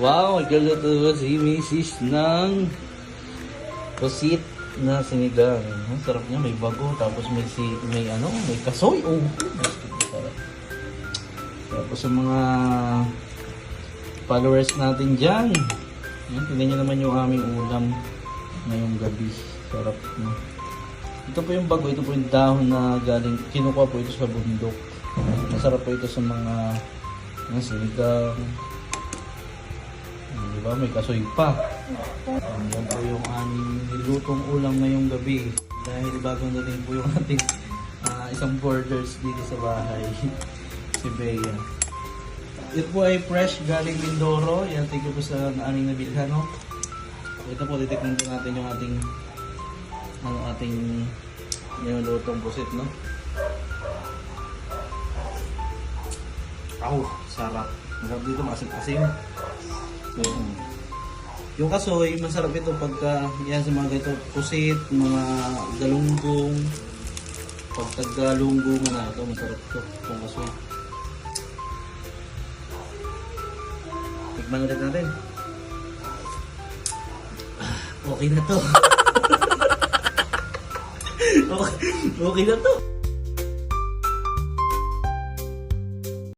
Wow, magluluto si Mrs. ng pusit na sinigang. Ang sarap niya, may bago, tapos may may kasoy. Oh, sarap. Tapos sa mga followers natin dyan, yan, tingnan nyo naman yung aming ulam ngayong gabi. Sarap, no? Ito po yung bago, ito po yung dahon na galing, kinukuha po ito sa bundok. Masarap po ito sa mga sinigang. Diba? May kasoy pa. Yan po yung aming nilutong ulam ngayong gabi. Dahil bagong dating po yung ating isang borders dito sa bahay. Si Bea. Ito po ay fresh galing Mindoro. Yan, thank you po sa aming nabilhan. No? Ito po, titikman po natin yung ating nilutong pusit. No? Sarap. Masarap dito, maasim-asim. Yung kasoy, masarap ito pagka yan sa mga ganito pusit, mga galunggong. Pag taggalunggong na ito, masarap ito yung kasoy. Tikman ulit natin. Okay na to. Okay na to.